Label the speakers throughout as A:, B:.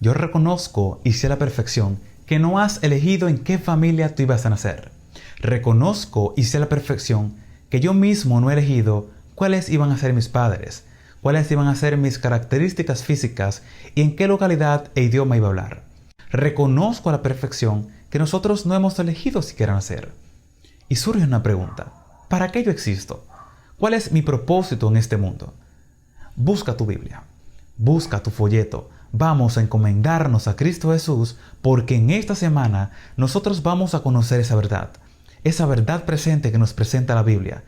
A: yo reconozco y sé a la perfección que no has elegido en qué familia tú ibas a nacer. Reconozco y sé a la perfección que yo mismo no he elegido cuáles iban a ser mis padres, cuáles iban a ser mis características físicas y en qué localidad e idioma iba a hablar. Reconozco a la perfección que nosotros no hemos elegido siquiera nacer. Y surge una pregunta: ¿para qué yo existo? ¿Cuál es mi propósito en este mundo? Busca tu Biblia, busca tu folleto. Vamos a encomendarnos a Cristo Jesús, porque en esta semana nosotros vamos a conocer esa verdad presente que nos presenta la Biblia,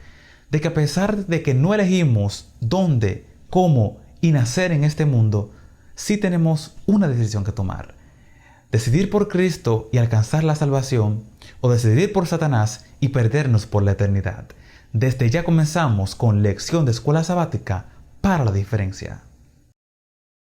A: de que a pesar de que no elegimos dónde, cómo y nacer en este mundo, sí tenemos una decisión que tomar. Decidir por Cristo y alcanzar la salvación, o decidir por Satanás y perdernos por la eternidad. Desde ya comenzamos con lección de escuela sabática para la diferencia.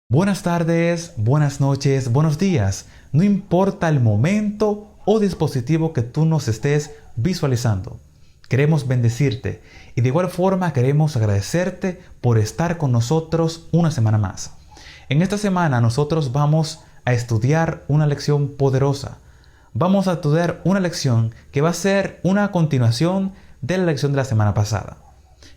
A: Buenas tardes, buenas noches, buenos días. No importa el momento o dispositivo que tú nos estés visualizando. Queremos bendecirte y de igual forma queremos agradecerte por estar con nosotros una semana más. En esta semana nosotros vamos a estudiar una lección poderosa. Vamos a estudiar una lección que va a ser una continuación de la lección de la semana pasada.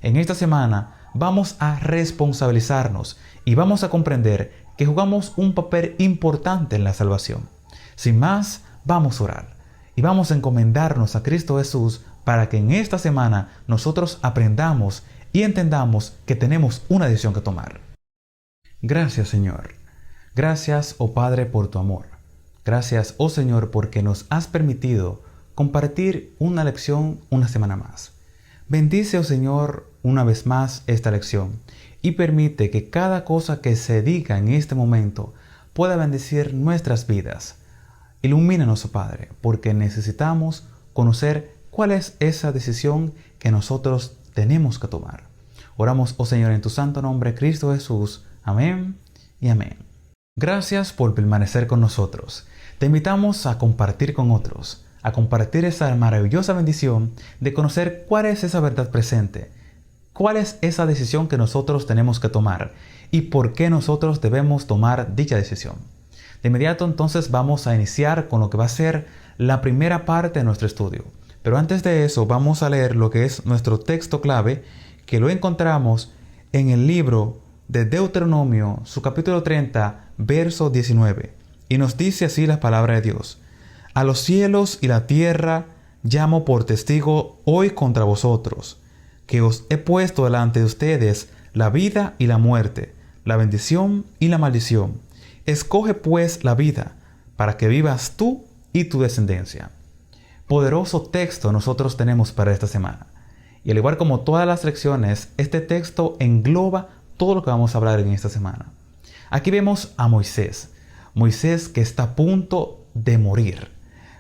A: En esta semana vamos a responsabilizarnos y vamos a comprender que jugamos un papel importante en la salvación. Sin más, vamos a orar y vamos a encomendarnos a Cristo Jesús para que en esta semana nosotros aprendamos y entendamos que tenemos una decisión que tomar. Gracias, Señor. Gracias, oh Padre, por tu amor. Gracias, oh Señor, porque nos has permitido compartir una lección una semana más. Bendice, oh Señor, una vez más esta lección y permite que cada cosa que se diga en este momento pueda bendecir nuestras vidas. Ilumínanos, oh Padre, porque necesitamos conocer cuál es esa decisión que nosotros tenemos que tomar. Oramos, oh Señor, en tu santo nombre, Cristo Jesús. Amén y amén. Gracias por permanecer con nosotros. Te invitamos a compartir con otros, a compartir esa maravillosa bendición de conocer cuál es esa verdad presente, cuál es esa decisión que nosotros tenemos que tomar y por qué nosotros debemos tomar dicha decisión. De inmediato entonces vamos a iniciar con lo que va a ser la primera parte de nuestro estudio. Pero antes de eso vamos a leer lo que es nuestro texto clave, que lo encontramos en el libro de Deuteronomio, su capítulo 30, verso 19. Y nos dice así la palabra de Dios: a los cielos y la tierra llamo por testigo hoy contra vosotros, que os he puesto delante de ustedes la vida y la muerte, la bendición y la maldición. Escoge pues la vida, para que vivas tú y tu descendencia. Poderoso texto nosotros tenemos para esta semana. Y al igual como todas las lecciones, este texto engloba todo lo que vamos a hablar en esta semana. Aquí vemos a Moisés. Moisés que está a punto de morir.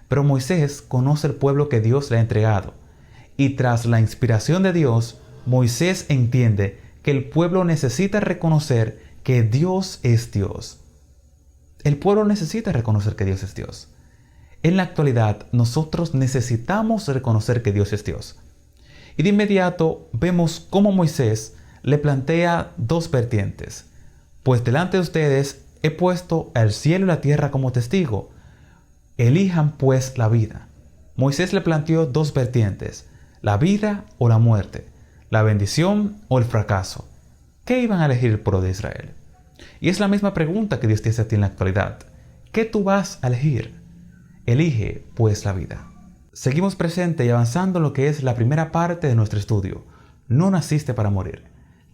A: Pero Moisés conoce el pueblo que Dios le ha entregado. Y tras la inspiración de Dios, Moisés entiende que el pueblo necesita reconocer que Dios es Dios. El pueblo necesita reconocer que Dios es Dios. En la actualidad, nosotros necesitamos reconocer que Dios es Dios. Y de inmediato vemos cómo Moisés le plantea dos vertientes. Pues delante de ustedes he puesto el cielo y la tierra como testigo. Elijan pues la vida. Moisés le planteó dos vertientes: la vida o la muerte, la bendición o el fracaso. ¿Qué iban a elegir el pueblo de Israel? Y es la misma pregunta que Dios te hace a ti en la actualidad. ¿Qué tú vas a elegir? Elige pues la vida. Seguimos presente y avanzando en lo que es la primera parte de nuestro estudio. No naciste para morir.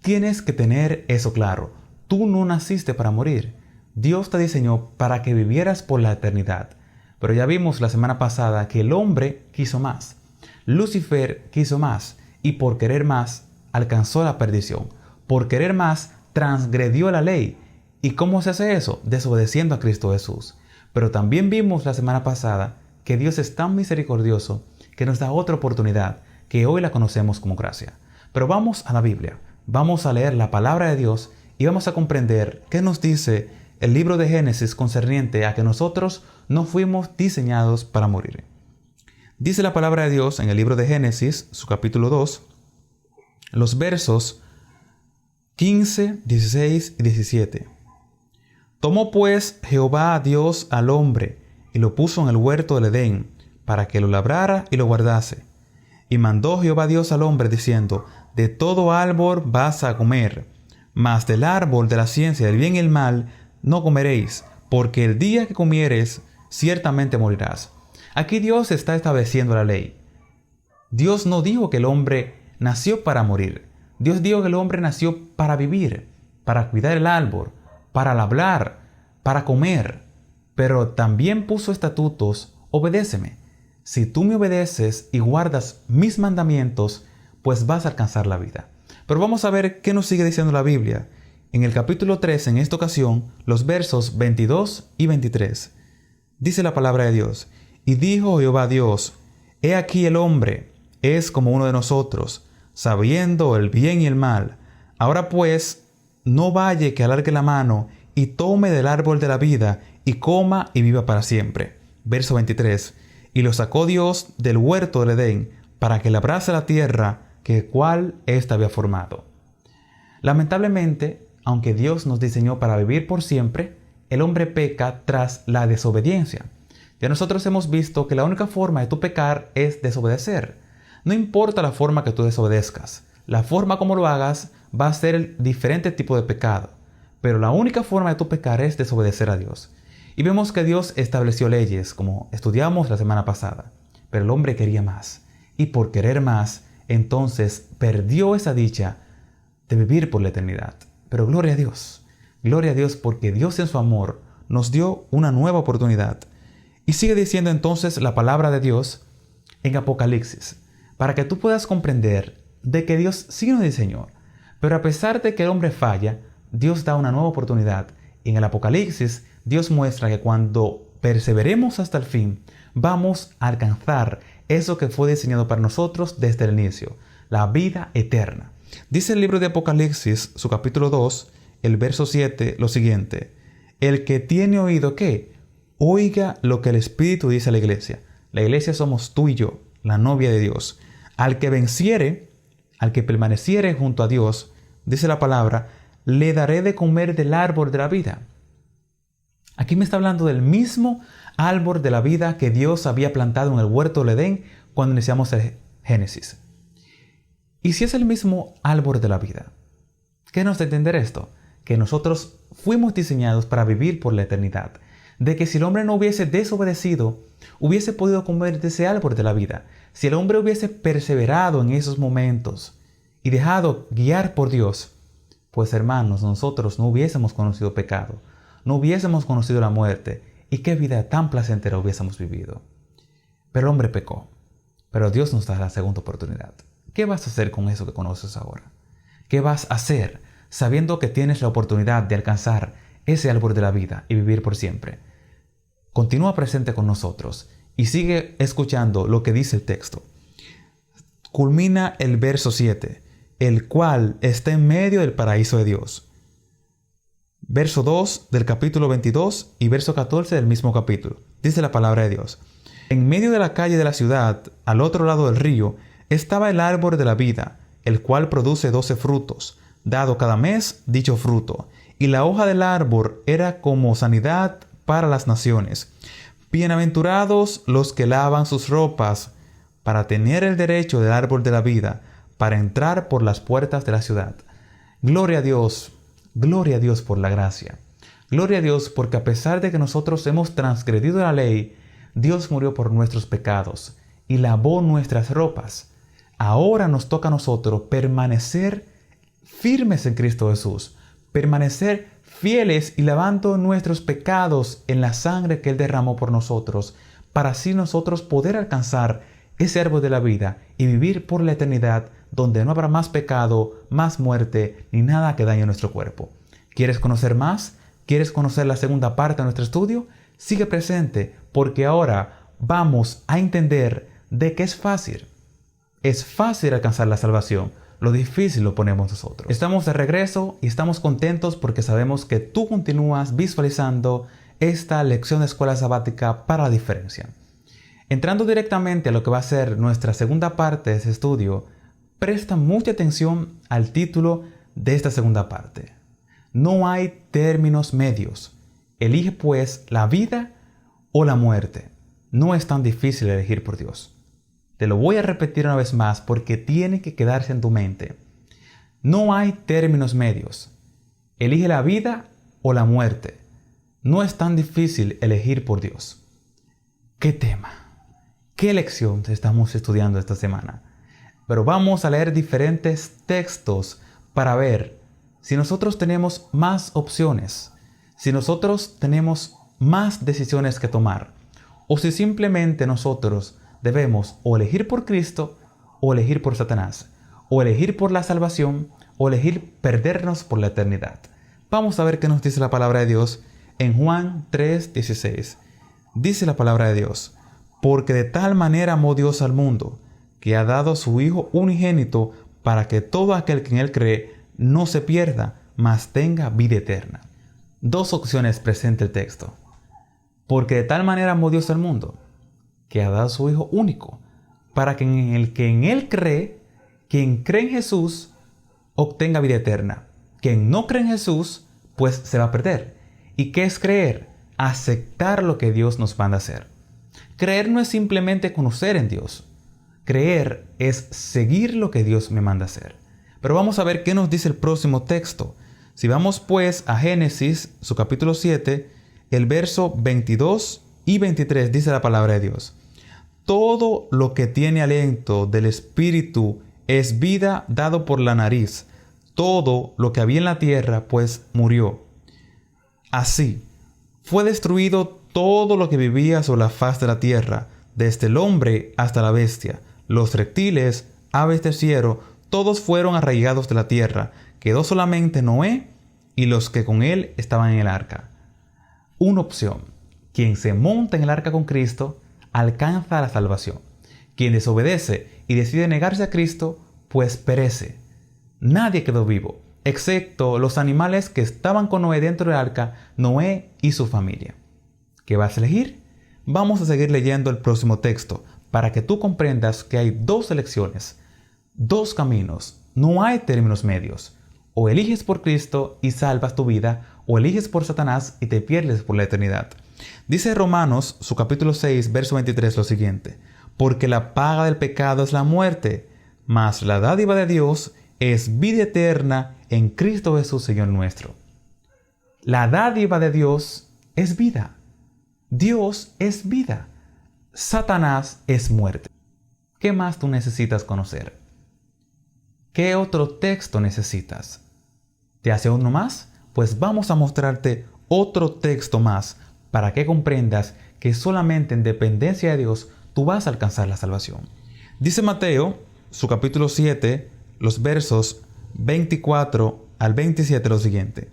A: Tienes que tener eso claro. Tú no naciste para morir. Dios te diseñó para que vivieras por la eternidad. Pero ya vimos la semana pasada que el hombre quiso más. Lucifer quiso más y por querer más alcanzó la perdición. Por querer más transgredió la ley. ¿Y cómo se hace eso? Desobedeciendo a Cristo Jesús. Pero también vimos la semana pasada que Dios es tan misericordioso que nos da otra oportunidad, que hoy la conocemos como gracia. Pero vamos a la Biblia, vamos a leer la palabra de Dios y vamos a comprender qué nos dice el libro de Génesis concerniente a que nosotros no fuimos diseñados para morir. Dice la palabra de Dios en el libro de Génesis, su capítulo 2, los versos 15, 16 y 17. Tomó pues Jehová Dios al hombre y lo puso en el huerto del Edén, para que lo labrara y lo guardase. Y mandó Jehová Dios al hombre diciendo: de todo árbol vas a comer, mas del árbol de la ciencia del bien y el mal no comeréis, porque el día que comieres ciertamente morirás. Aquí Dios está estableciendo la ley. Dios no dijo que el hombre nació para morir. Dios dijo que el hombre nació para vivir, para cuidar el árbol, para labrar, para comer. Pero también puso estatutos: obedéceme. Si tú me obedeces y guardas mis mandamientos, pues vas a alcanzar la vida. Pero vamos a ver qué nos sigue diciendo la Biblia. En el capítulo 3, en esta ocasión, los versos 22 y 23. Dice la palabra de Dios: y dijo Jehová Dios: he aquí el hombre es como uno de nosotros, sabiendo el bien y el mal. Ahora pues, no vaya que alargue la mano y tome del árbol de la vida y coma y viva para siempre. Verso 23. Y lo sacó Dios del huerto del Edén para que labrase la tierra que cual ésta había formado. Lamentablemente, aunque Dios nos diseñó para vivir por siempre, el hombre peca tras la desobediencia. Ya nosotros hemos visto que la única forma de tu pecar es desobedecer. No importa la forma que tú desobedezcas, la forma como lo hagas va a ser el diferente tipo de pecado. Pero la única forma de tu pecar es desobedecer a Dios. Y vemos que Dios estableció leyes, como estudiamos la semana pasada. Pero el hombre quería más. Y por querer más, entonces perdió esa dicha de vivir por la eternidad. Pero gloria a Dios porque Dios en su amor nos dio una nueva oportunidad. Y sigue diciendo entonces la palabra de Dios en Apocalipsis, para que tú puedas comprender de que Dios sí nos diseñó. Pero a pesar de que el hombre falla, Dios da una nueva oportunidad. Y en el Apocalipsis, Dios muestra que cuando perseveremos hasta el fin, vamos a alcanzar eso que fue diseñado para nosotros desde el inicio, la vida eterna. Dice el libro de Apocalipsis, su capítulo 2, el verso 7, lo siguiente: el que tiene oído, ¿qué? Oiga lo que el Espíritu dice a la iglesia. La iglesia somos tú y yo, la novia de Dios. Al que venciere, al que permaneciere junto a Dios, dice la palabra, le daré de comer del árbol de la vida. Aquí me está hablando del mismo árbol de la vida que Dios había plantado en el huerto del Edén cuando iniciamos el Génesis. Y si es el mismo árbol de la vida, ¿qué nos da a entender esto? Que nosotros fuimos diseñados para vivir por la eternidad. De que si el hombre no hubiese desobedecido, hubiese podido comer de ese árbol de la vida. Si el hombre hubiese perseverado en esos momentos y dejado guiar por Dios, pues hermanos, nosotros no hubiésemos conocido pecado, no hubiésemos conocido la muerte, y qué vida tan placentera hubiésemos vivido. Pero el hombre pecó, pero Dios nos da la segunda oportunidad. ¿Qué vas a hacer con eso que conoces ahora? ¿Qué vas a hacer sabiendo que tienes la oportunidad de alcanzar ese árbol de la vida y vivir por siempre? Continúa presente con nosotros y sigue escuchando lo que dice el texto. Culmina el verso 7, el cual está en medio del paraíso de Dios. Verso 2 del capítulo 22 y verso 14 del mismo capítulo. Dice la palabra de Dios: en medio de la calle de la ciudad, al otro lado del río, estaba el árbol de la vida, el cual produce 12 frutos, dado cada mes dicho fruto. Y la hoja del árbol era como sanidad para las naciones. Bienaventurados los que lavan sus ropas, para tener el derecho del árbol de la vida, para entrar por las puertas de la ciudad. Gloria a Dios por la gracia. Gloria a Dios porque a pesar de que nosotros hemos transgredido la ley, Dios murió por nuestros pecados y lavó nuestras ropas. Ahora nos toca a nosotros permanecer firmes en Cristo Jesús, permanecer fieles y lavando nuestros pecados en la sangre que Él derramó por nosotros, para así nosotros poder alcanzar ese árbol de la vida y vivir por la eternidad, donde no habrá más pecado, más muerte, ni nada que dañe nuestro cuerpo. ¿Quieres conocer más? ¿Quieres conocer la segunda parte de nuestro estudio? Sigue presente, porque ahora vamos a entender de que es fácil. Es fácil alcanzar la salvación. Lo difícil lo ponemos nosotros. Estamos de regreso y estamos contentos porque sabemos que tú continúas visualizando esta lección de escuela sabática para la diferencia. Entrando directamente a lo que va a ser nuestra segunda parte de ese estudio, presta mucha atención al título de esta segunda parte. No hay términos medios. Elige pues la vida o la muerte. No es tan difícil elegir por Dios. Te lo voy a repetir una vez más porque tiene que quedarse en tu mente. No hay términos medios. Elige la vida o la muerte. No es tan difícil elegir por Dios. ¿Qué tema? ¿Qué lección estamos estudiando esta semana? Pero vamos a leer diferentes textos para ver si nosotros tenemos más opciones, si nosotros tenemos más decisiones que tomar, o si simplemente nosotros debemos o elegir por Cristo o elegir por Satanás, o elegir por la salvación o elegir perdernos por la eternidad. Vamos a ver qué nos dice la palabra de Dios en Juan 3:16. Dice la palabra de Dios: porque de tal manera amó Dios al mundo, que ha dado a su Hijo unigénito, para que todo aquel que en Él cree no se pierda, mas tenga vida eterna. Dos opciones presenta el texto. Porque de tal manera amó Dios al mundo, que ha dado a su Hijo único, para que en Él cree, quien cree en Jesús, obtenga vida eterna. Quien no cree en Jesús, pues se va a perder. ¿Y qué es creer? Aceptar lo que Dios nos manda hacer. Creer no es simplemente conocer en Dios. Creer es seguir lo que Dios me manda hacer. Pero vamos a ver qué nos dice el próximo texto. Si vamos pues a Génesis, su capítulo 7, el verso 22 y 23 dice la palabra de Dios: todo lo que tiene aliento del Espíritu es vida dado por la nariz. Todo lo que había en la tierra, pues murió. Así, fue destruido todo lo que vivía sobre la faz de la tierra, desde el hombre hasta la bestia, los reptiles, aves del cielo, todos fueron arraigados de la tierra. Quedó solamente Noé y los que con él estaban en el arca. Una opción: quien se monta en el arca con Cristo alcanza la salvación. Quien desobedece y decide negarse a Cristo, pues perece. Nadie quedó vivo, excepto los animales que estaban con Noé dentro del arca, Noé y su familia. ¿Qué vas a elegir? Vamos a seguir leyendo el próximo texto para que tú comprendas que hay dos elecciones, dos caminos. No hay términos medios. O eliges por Cristo y salvas tu vida, o eliges por Satanás y te pierdes por la eternidad. Dice Romanos, su capítulo 6, verso 23 lo siguiente: porque la paga del pecado es la muerte, mas la dádiva de Dios es vida eterna en Cristo Jesús, Señor nuestro. La dádiva de Dios es vida. Dios es vida. Satanás es muerte. ¿Qué más tú necesitas conocer? ¿Qué otro texto necesitas? ¿Te hace uno más? Pues vamos a mostrarte otro texto más para que comprendas que solamente en dependencia de Dios tú vas a alcanzar la salvación. Dice Mateo, su capítulo 7, los versos 24 al 27 lo siguiente: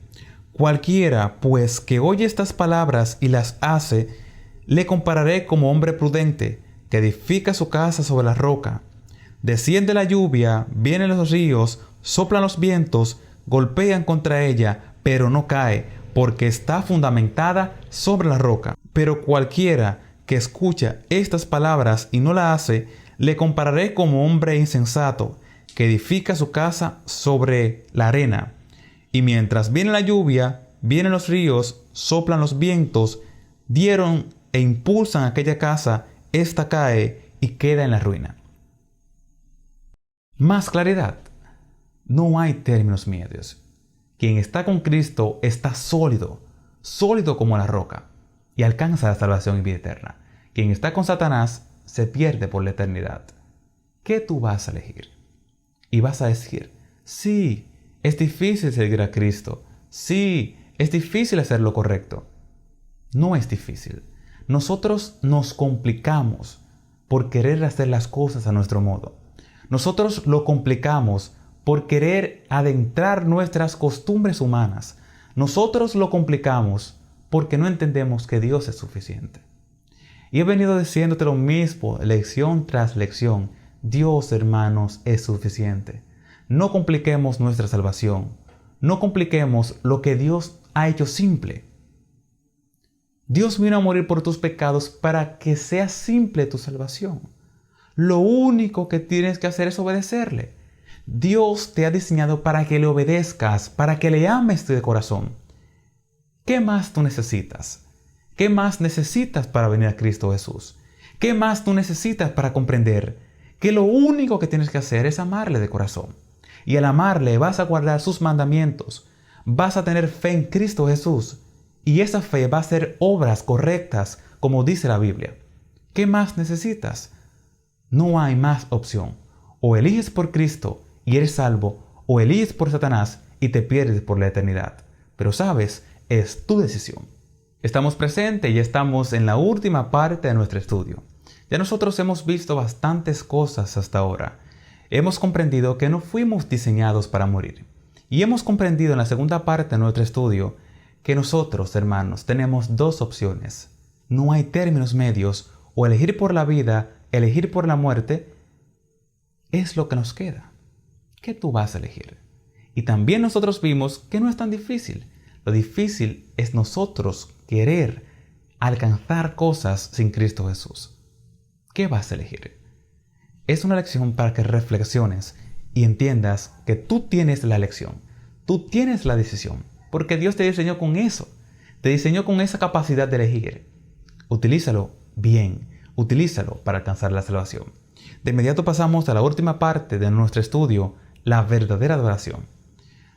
A: cualquiera pues que oye estas palabras y las hace, le compararé como hombre prudente que edifica su casa sobre la roca. Desciende la lluvia, vienen los ríos, soplan los vientos, golpean contra ella, pero no cae, porque está fundamentada sobre la roca. Pero cualquiera que escucha estas palabras y no la hace, le compararé como hombre insensato que edifica su casa sobre la arena. Y mientras viene la lluvia, vienen los ríos, soplan los vientos, dieron e impulsan aquella casa, ésta cae y queda en la ruina. Más claridad. No hay términos medios. Quien está con Cristo está sólido, sólido como la roca, y alcanza la salvación y vida eterna. Quien está con Satanás se pierde por la eternidad. ¿Qué tú vas a elegir? Y vas a decir: sí, es difícil seguir a Cristo. Sí, es difícil hacer lo correcto. No es difícil. Nosotros nos complicamos por querer hacer las cosas a nuestro modo. Nosotros lo complicamos por querer adentrar nuestras costumbres humanas. Nosotros lo complicamos porque no entendemos que Dios es suficiente. Y he venido diciéndote lo mismo, lección tras lección. Dios, hermanos, es suficiente. No compliquemos nuestra salvación. No compliquemos lo que Dios ha hecho simple. Dios vino a morir por tus pecados para que sea simple tu salvación. Lo único que tienes que hacer es obedecerle. Dios te ha diseñado para que le obedezcas, para que le ames de corazón. ¿Qué más tú necesitas? ¿Qué más necesitas para venir a Cristo Jesús? ¿Qué más tú necesitas para comprender que lo único que tienes que hacer es amarle de corazón? Y al amarle vas a guardar sus mandamientos, vas a tener fe en Cristo Jesús y esa fe va a hacer obras correctas como dice la Biblia. ¿Qué más necesitas? No hay más opción. O eliges por Cristo y eres salvo, o eliges por Satanás y te pierdes por la eternidad. Pero sabes, es tu decisión. Estamos presentes y estamos en la última parte de nuestro estudio. Ya nosotros hemos visto bastantes cosas hasta ahora. Hemos comprendido que no fuimos diseñados para morir. Y hemos comprendido en la segunda parte de nuestro estudio que nosotros, hermanos, tenemos dos opciones. No hay términos medios, o elegir por la vida, elegir por la muerte, es lo que nos queda. ¿Qué tú vas a elegir? Y también nosotros vimos que no es tan difícil. Lo difícil es nosotros querer alcanzar cosas sin Cristo Jesús. ¿Qué vas a elegir? Es una lección para que reflexiones y entiendas que tú tienes la elección. Tú tienes la decisión. Porque Dios te diseñó con eso. Te diseñó con esa capacidad de elegir. Utilízalo bien. Utilízalo para alcanzar la salvación. De inmediato pasamos a la última parte de nuestro estudio, la verdadera adoración.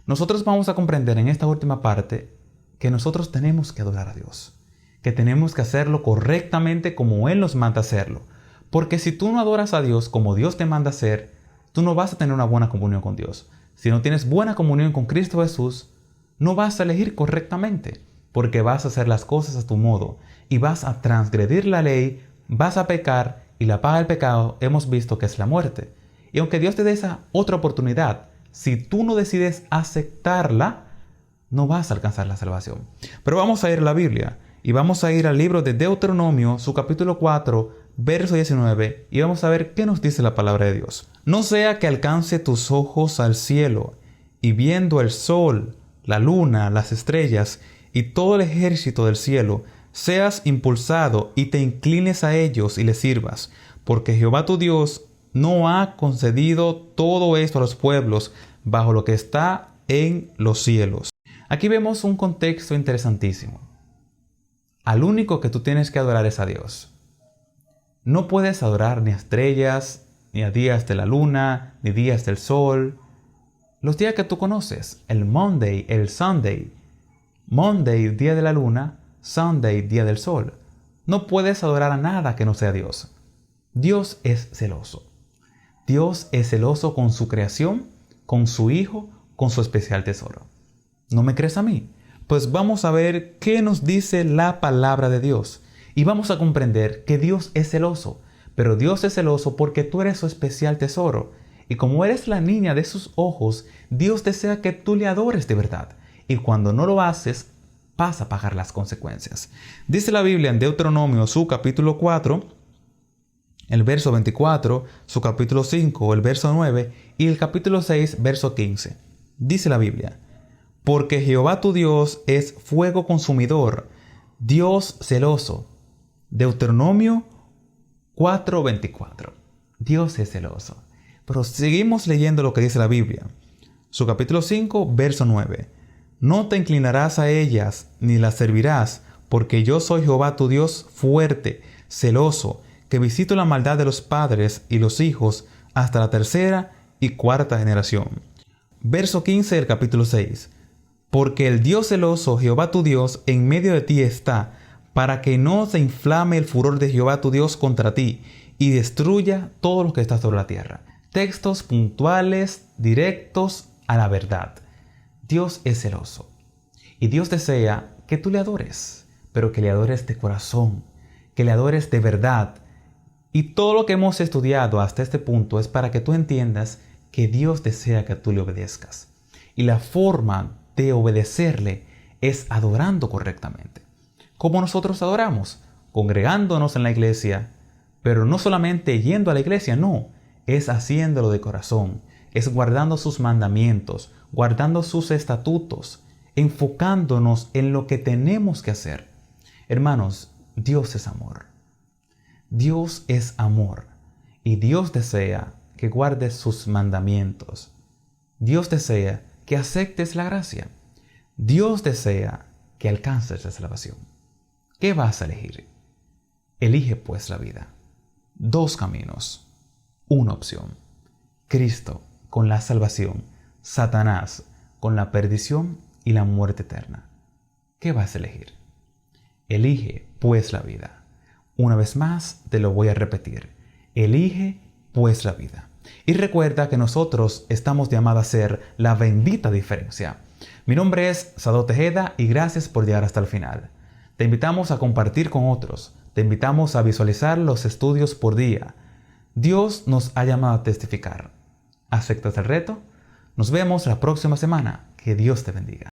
A: Nosotros vamos a comprender en esta última parte que nosotros tenemos que adorar a Dios. Que tenemos que hacerlo correctamente como Él nos manda hacerlo. Porque si tú no adoras a Dios como Dios te manda hacer, tú no vas a tener una buena comunión con Dios. Si no tienes buena comunión con Cristo Jesús, no vas a elegir correctamente, porque vas a hacer las cosas a tu modo y vas a transgredir la ley, vas a pecar y la paga del pecado hemos visto que es la muerte. Y aunque Dios te dé esa otra oportunidad, si tú no decides aceptarla, no vas a alcanzar la salvación. Pero vamos a ir a la Biblia y vamos a ir al libro de Deuteronomio, su capítulo 4, verso 19, y vamos a ver qué nos dice la palabra de Dios. No sea que alcance tus ojos al cielo y viendo el sol, la luna, las estrellas y todo el ejército del cielo, seas impulsado y te inclines a ellos y les sirvas, porque Jehová tu Dios no ha concedido todo esto a los pueblos bajo lo que está en los cielos. Aquí vemos un contexto interesantísimo. Al único que tú tienes que adorar es a Dios. No puedes adorar ni a estrellas, ni a días de la luna, ni días del sol. Los días que tú conoces, el Monday, el Sunday. Monday, día de la luna, Sunday, día del sol. No puedes adorar a nada que no sea Dios. Dios es celoso. Dios es celoso con su creación, con su Hijo, con su especial tesoro. ¿No me crees a mí? Pues vamos a ver qué nos dice la palabra de Dios. Y vamos a comprender que Dios es celoso. Pero Dios es celoso porque tú eres su especial tesoro. Y como eres la niña de sus ojos, Dios desea que tú le adores de verdad. Y cuando no lo haces, vas a pagar las consecuencias. Dice la Biblia en Deuteronomio, su capítulo 4, el verso 24, su capítulo 5, el verso 9 y el capítulo 6, verso 15. Dice la Biblia: porque Jehová tu Dios es fuego consumidor, Dios celoso. Deuteronomio 4:24. Dios es celoso. Pero seguimos leyendo lo que dice la Biblia. Su capítulo 5, verso 9. No te inclinarás a ellas, ni las servirás, porque yo soy Jehová tu Dios fuerte, celoso, que visito la maldad de los padres y los hijos hasta la tercera y cuarta generación. Verso 15 del capítulo 6. Porque el Dios celoso, Jehová tu Dios, en medio de ti está, para que no se inflame el furor de Jehová tu Dios contra ti, y destruya todo lo que está sobre la tierra. Textos puntuales, directos a la verdad. Dios es celoso. Y Dios desea que tú le adores, pero que le adores de corazón, que le adores de verdad. Y todo lo que hemos estudiado hasta este punto es para que tú entiendas que Dios desea que tú le obedezcas. Y la forma de obedecerle es adorando correctamente. ¿Cómo nosotros adoramos? Congregándonos en la iglesia, pero no solamente yendo a la iglesia, no, es haciéndolo de corazón, es guardando sus mandamientos, guardando sus estatutos, enfocándonos en lo que tenemos que hacer. Hermanos, Dios es amor. Dios es amor y Dios desea que guardes sus mandamientos. Dios desea que aceptes la gracia. Dios desea que alcances la salvación. ¿Qué vas a elegir? Elige pues la vida. 2 caminos. Una opción. Cristo con la salvación, Satanás con la perdición y la muerte eterna. ¿Qué vas a elegir? Elige pues la vida. Una vez más te lo voy a repetir. Elige pues la vida. Y recuerda que nosotros estamos llamados a ser la bendita diferencia. Mi nombre es Sado Tejeda y gracias por llegar hasta el final. Te invitamos a compartir con otros. Te invitamos a visualizar los estudios por día. Dios nos ha llamado a testificar. ¿Aceptas el reto? Nos vemos la próxima semana. Que Dios te bendiga.